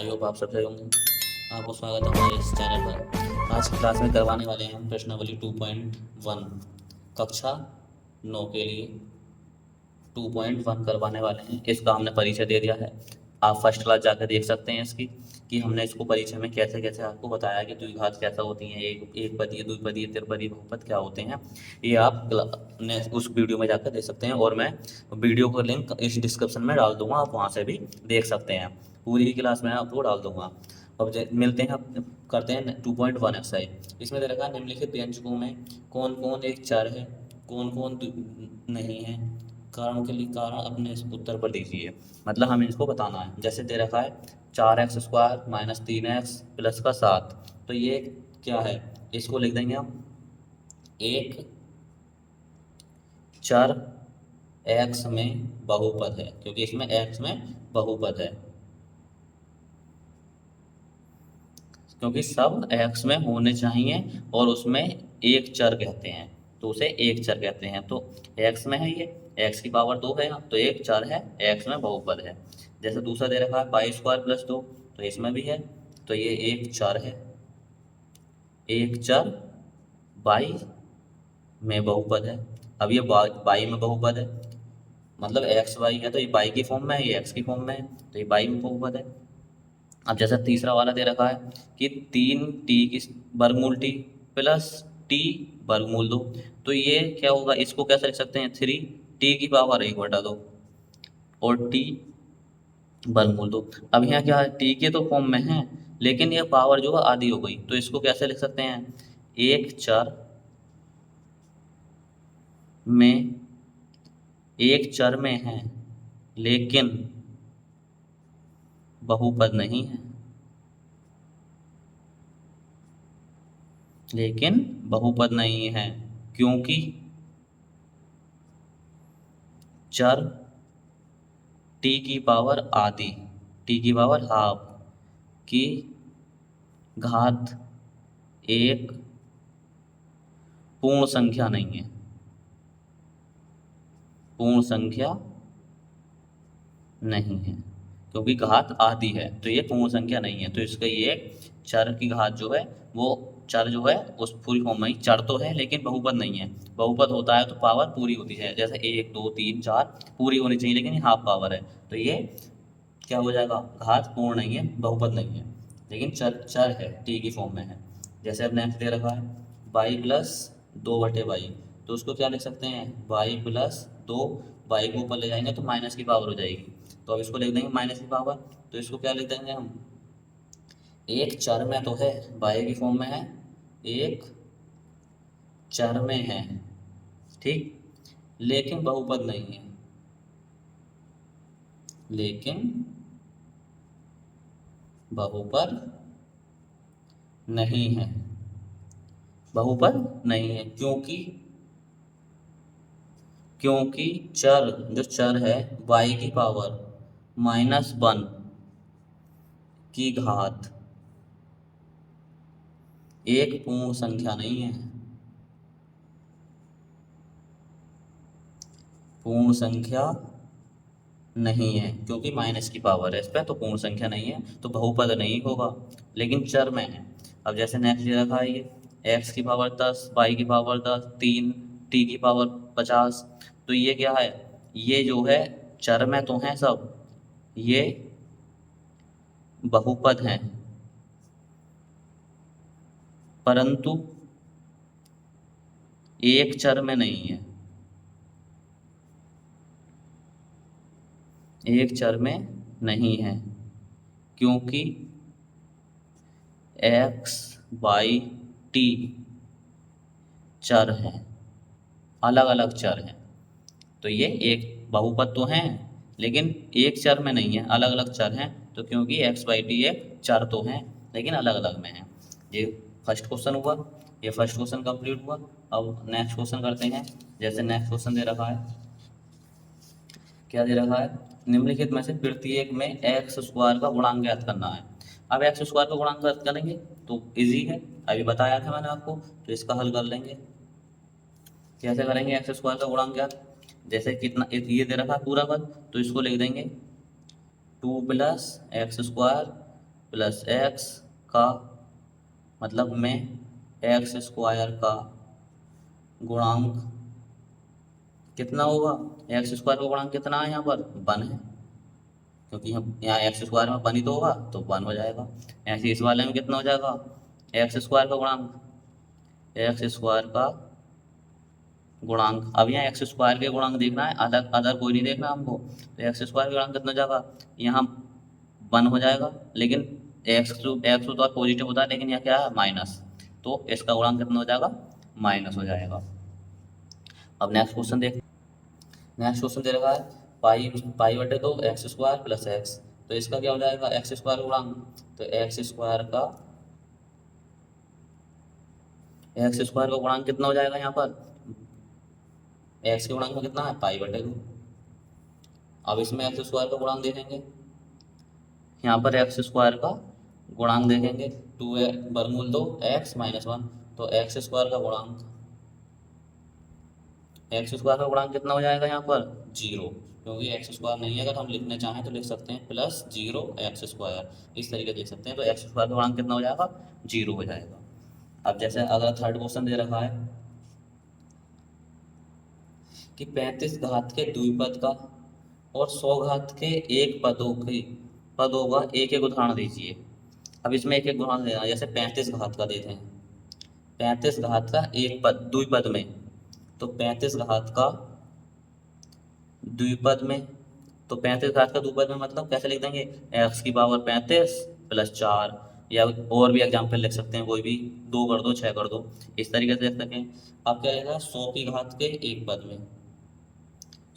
I hope आप सब सही होंगे। आपको स्वागत है हमारे इस चैनल पर। आज की क्लास में करवाने वाले हैं हम प्रश्नावली 2.1 कक्षा 9 के लिए 2.1 करवाने वाले हैं। इसका हमने परिचय दे दिया है, आप फर्स्ट क्लास जाकर देख सकते हैं इसकी कि हमने इसको परिचय में कैसे कैसे आपको बताया कि द्विघात कैसा होती हैं, एक पदीय, द्विपदीय, त्रिपदीय, बहुपद क्या होते हैं। ये आप उस वीडियो में जाकर देख सकते हैं और मैं वीडियो का लिंक इस डिस्क्रिप्शन में डाल दूंगा, आप वहाँ से भी देख सकते हैं। पूरी ही क्लास में आपको डाल दूंगा। अब मिलते हैं, अब करते हैं 2.1 एक्सरसाइज। इसमें दे रखा है निम्नलिखित व्यंजकों में कौन कौन एक चर है, कौन कौन नहीं है, कारण के लिए कारण अपने इस उत्तर पर दीजिए। मतलब हमें इसको बताना है। जैसे दे रखा है 4x² - 3x + का 7, तो ये क्या है, इसको लिख देंगे हम एक चर x में बहुपद है, क्योंकि इसमें x में बहुपद है, क्योंकि सब x में होने चाहिए और उसमें एक चर कहते हैं, तो उसे एक चर कहते हैं। तो x में है, ये x की पावर 2 है, तो एक चर है, x में बहुपद है। जैसे दूसरा दे रखा है y² + 2, तो इसमें भी है, तो ये एक चर है, एक चर y में बहुपद है। अब ये y में बहुपद है, मतलब एक्स वाई है, तो ये y की फॉर्म में है, ये x की फॉर्म में है, तो ये y में बहुपद है। अब जैसा तीसरा वाला दे रखा है कि 3t की वर्गमूल t प्लस t वर्गमूल 2, तो ये क्या होगा, इसको कैसे लिख सकते हैं, 3t की पावर 1/2 और t वर्गमूल 2। अब यहाँ क्या है, t के तो फॉर्म में है, लेकिन ये पावर जो है आधी हो गई, तो इसको कैसे लिख सकते हैं, एक चर में, एक चर में है लेकिन बहुपद नहीं है, लेकिन बहुपद नहीं है, क्योंकि चर t की पावर आधी, t की पावर हाफ की घात एक पूर्ण संख्या नहीं है, पूर्ण संख्या नहीं है, क्योंकि घात आधी है, तो ये पूर्ण संख्या नहीं है। तो इसका ये चर की घात जो है, वो चर जो है उस पूरी फॉर्म में ही, चर तो है लेकिन बहुपद नहीं है। बहुपद होता है तो पावर पूरी होती है, जैसे 1 2 3 4 पूरी होनी चाहिए, लेकिन ये हाफ पावर है, तो ये क्या हो जाएगा, घात पूर्ण नहीं है, बहुपद नहीं है, लेकिन चर चर है, टी की फॉर्म में है। जैसे अब नेक्स्ट दे रखा है y + 2/y, तो उसको क्या लिख सकते हैं, y + 2, y को ऊपर ले जाएंगे तो माइनस की पावर हो जाएगी, तो अब इसको लिख देंगे माइनस की पावर, तो इसको क्या लिख देंगे हम, एक चर में तो है, y की फॉर्म में है, एक चर में है, ठीक, लेकिन बहुपद नहीं है, लेकिन बहुपद नहीं है, बहुपद नहीं है, क्योंकि क्योंकि चर जो चर है y की पावर -1 की घात एक पूर्ण संख्या नहीं है, पूर्ण संख्या नहीं है, क्योंकि माइनस की पावर है इस पर, तो पूर्ण संख्या नहीं है, तो बहुपद नहीं होगा, लेकिन चर में है। अब जैसे नेक्स्ट दे रखा है ये x की पावर 10, y की पावर 10, 3 t की पावर 50, तो ये क्या है, ये जो है चर में तो हैं सब, ये बहुपद हैं, परंतु एक चर में नहीं है, एक चर में नहीं है, क्योंकि x y t चर हैं, अलग अलग चर हैं, तो ये एक बहुपद तो हैं लेकिन एक चर में नहीं है, अलग अलग चर हैं, तो क्योंकि x y t एक चर तो हैं लेकिन अलग अलग में हैं। ये फर्स्ट क्वेश्चन हुआ, ये फर्स्ट क्वेश्चन कंप्लीट हुआ। अब नेक्स्ट क्वेश्चन करते हैं। जैसे नेक्स्ट क्वेश्चन दे रखा है, क्या दे रखा है, निम्नलिखित में से प्रत्येक में x² का गुणांक ज्ञात करना है। अब x² का गुणांक ज्ञात करेंगे तो इजी है, अभी बताया था मैंने आपको, तो इसका हल कर लेंगे। कैसे करेंगे x² का गुणांक ज्ञात, जैसे कितना ये दे रखा है पूरा पद, तो इसको लिख देंगे 2 + x² प्लस एक्स का मतलब में एक्स स्क्वायर का गुणांक कितना होगा। एक्स स्क्वायर का गुणांक कितना है यहाँ पर 1 है, क्योंकि हम यहाँ एक्स स्क्वायर में 1 ही तो होगा तो 1 हो जाएगा। ऐसे इस वाले में कितना हो जाएगा, एक्स स्क्वायर का गुणांक, एक्स स्क्वायर का गुणांक। अब यहाँ एक्स स्क्वायर के गुणांक देखना है, अदर अदर कोई नहीं देखना हमको। तो एक्स स्क्वायर का गुणांक कितना हो जाएगा, यहाँ 1 हो जाएगा, लेकिन एक्स तो पॉजिटिव होता है, लेकिन यहाँ क्या है माइनस, तो इसका गुणांक कितना हो जाएगा, माइनस हो जाएगा। अब नेक्स्ट क्वेश्चन देख, नेक्स्ट क्वेश्चन दे रखा है पाई पाई बटे 2 एक्स स्क्वायर प्लस एक्स। तो इसका क्या हो जाएगा, एक्स स्क्वायर का गुणांक, तो एक्स स्क्वायर का गुणांक कितना हो जाएगा यहाँ पर, एक्स के गुणांक में कितना है पाई बटे 2। अब इसमें एक्स स्क्वायर का गुणांक देखेंगे, यहाँ पर एक्स स्क्वायर का गुणांक देखेंगे, 2 वर्गमूल 2 एक्स माइनस 1, तो एक्स स्क्वायर का गुणांक, एक्स स्क्वायर का गुणांक कितना हो जाएगा यहाँ पर 0, क्योंकि एक्स स्क्वायर नहीं है, अगर हम लिखना चाहें तो लिख सकते हैं प्लस 0 एक्स स्क्वायर, इस तरीके से लिख सकते हैं। तो एक्स स्क्वायर का गुणांक कितना हो जाएगा 0 हो जाएगा। अब जैसे अगला थर्ड क्वेश्चन दे रखा है कि 35 घात के द्विपद का और 100 घात के एक पदों का एक एक उदाहरण दीजिए। अब इसमें एक एक उदाहरण देना, जैसे 35 घात का देते हैं, 35 घात का एक पद द्विपद में, तो 35 घात का द्विपद में, तो 35 घात का द्विपद में मतलब कैसे लिख देंगे, एक्स की पावर 35 प्लस 4, या और भी एग्जाम्पल लिख सकते हैं, कोई भी 2 कर दो 6 कर दो, इस तरीके से लिख सकें। अब क्या रहेगा 100 की घात के एक पद में,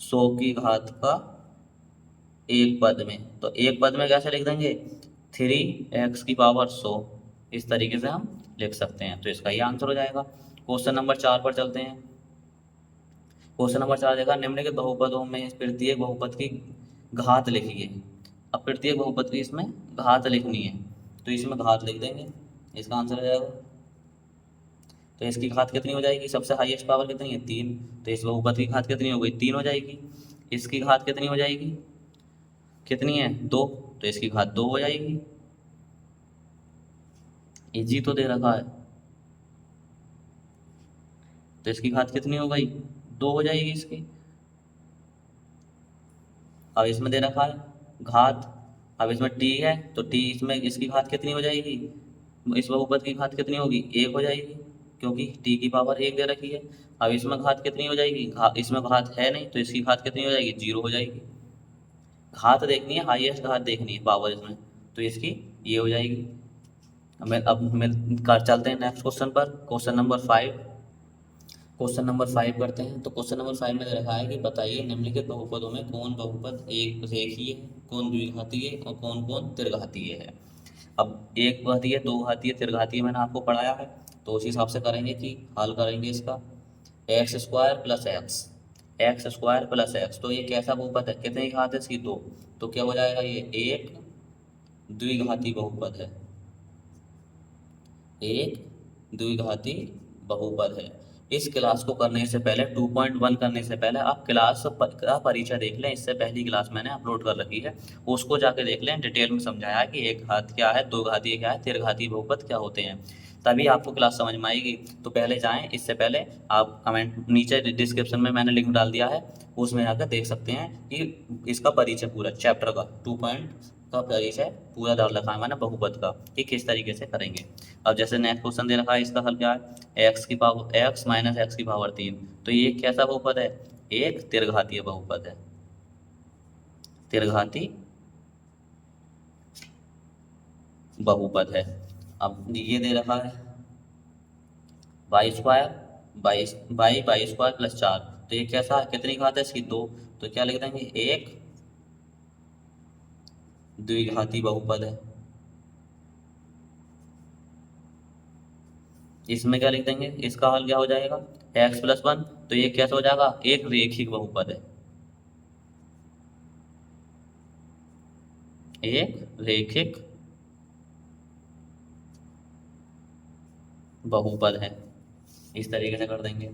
100 की घात का एक पद में, तो एक पद में कैसे लिख देंगे 3x की पावर 100, इस तरीके से हम लिख सकते हैं। तो इसका ये आंसर हो जाएगा। क्वेश्चन नंबर 4 पर चलते हैं। क्वेश्चन नंबर 4 देखा, निम्नलिखित बहुपदों में प्रत्येक बहुपद की घात लिखिए। अब प्रत्येक बहुपद की इसमें घात लिखनी है, तो इसमें घात लिख देंगे, इसका आंसर हो जाएगा। तो इसकी घात कितनी हो जाएगी, सबसे हाईएस्ट पावर कितनी है 3, तो इस बहुपद की घात कितनी हो गई 3 हो जाएगी। इसकी घात कितनी हो जाएगी, कितनी है 2, तो इसकी घात 2 हो जाएगी। इजी तो दे रखा है, तो इसकी घात कितनी हो गई 2 हो जाएगी इसकी। अब इसमें दे रखा है घात, अब इसमें t है, तो t इसमें इसकी घात कितनी हो जाएगी, इस बहुपद की घात कितनी होगी 1 हो जाएगी, क्योंकि t की पावर 1 दे रखी है। अब इसमें घात कितनी हो जाएगी, इसमें घात है नहीं, तो इसकी घात कितनी हो जाएगी 0 हो जाएगी। घात देखनी है, हाईएस्ट घात देखनी है पावर इसमें, तो इसकी ये हो जाएगी। अब मैं कर चलते हैं नेक्स्ट क्वेश्चन पर, क्वेश्चन नंबर 5। क्वेश्चन नंबर 5 करते हैं। तो क्वेश्चन नंबर 5 में दे रखा है कि बताइए निम्नलिखित बहुपदों में कौन बहुपद एक रेखीय है, कौन द्विघातीय और कौन कौन त्रिघातीय है। अब एक घातीय, दो घातीय, त्रिघातीय मैंने आपको पढ़ाया है, तो उसी हिसाब से करेंगे कि हल करेंगे इसका। X square plus x, x square plus x, तो ये कैसा बहुपद है, कितनी घात है इसकी 2, तो क्या हो जाएगा ये एक द्विघाती बहुपद है, एक द्विघाती बहुपद है। इस क्लास को करने से पहले 2.1 करने से पहले आप क्लास का परिचय देख लें, इससे पहली क्लास मैंने अपलोड कर रखी है, उसको जाके देख लें, डिटेल में समझाया है कि एक घात क्या है, दो घाती क्या है, त्रिघाती बहुपद क्या होते हैं, तभी आपको क्लास समझ में आएगी। तो पहले जाएं, इससे पहले आप कमेंट नीचे डिस्क्रिप्शन में मैंने लिंक डाल दिया है, उसमें जाकर देख सकते हैं कि इसका परिचय पूरा चैप्टर का 2 का परिचय पूरा डाल रखा है मैंने बहुपद का, कि किस तरीके से करेंगे। अब जैसे नेक्स्ट क्वेश्चन दे रखा है, इसका हल क्या है, एक्स की पावर एक्स माइनस एक्स की पावर 3, तो ये कैसा बहुपद है, एक त्रिघातीय बहुपद है, त्रिघाती बहुपद है। अब ये दे रखा है Y square by square plus 4, तो ये कैसा है, कितनी घात है इसकी 2, तो क्या लिख देंगे एक द्विघाती बहुपद है। इसमें क्या लिख देंगे, इसका हल क्या हो जाएगा, एक्स प्लस 1, तो ये कैसा हो जाएगा, एक रेखिक बहुपद है, एक रेखिक बहुपद है, इस तरीके से कर देंगे।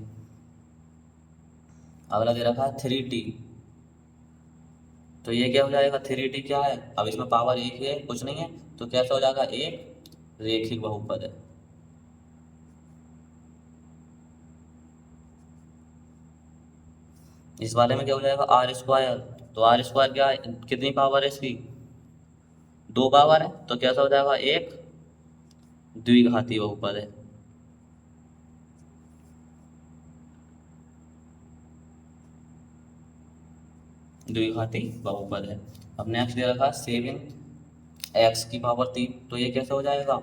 अगला दे रखा है 3t, तो ये क्या हो जाएगा, 3t क्या है, अब इसमें पावर एक ही है, कुछ नहीं है, तो कैसा हो जाएगा, एक रेखिक बहुपद है। इस वाले में क्या हो जाएगा, आर स्क्वायर, तो आर स्क्वायर क्या है, कितनी पावर है इसकी, दो पावर है, तो कैसा हो जाएगा, एक द्विघाती बहुपद है। द्विघाती बहुपद है। अब नेक्स्ट दे रखा है 7x की पावर 3, तो ये कैसे हो जाएगा,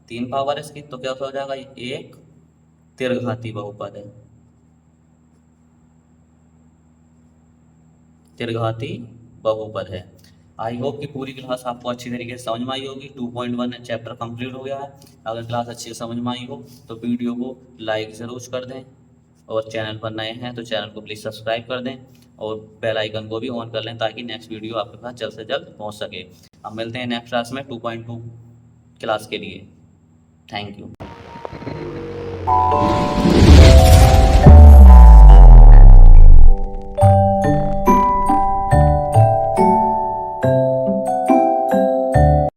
तीन पावर है इसकी, तो कैसे हो जाएगा, ये एक त्रिघाती बहुपद है। त्रिघाती बहुपद है। आई होप कि पूरी क्लास आपको अच्छी तरीके से समझ में आई होगी। 2.1 चैप्टर कंप्लीट हो गया है। अगर क्लास अच्छी से समझ में आई हो तो वीडियो को लाइक ज़रूर कर दें, और चैनल पर नए हैं तो चैनल को प्लीज़ सब्सक्राइब कर दें, और बेल आइकन को भी ऑन कर लें ताकि नेक्स्ट वीडियो आपके पास जल्द से जल्द पहुंच सके। अब मिलते हैं नेक्स्ट क्लास में 2.2 क्लास के लिए। Thank you.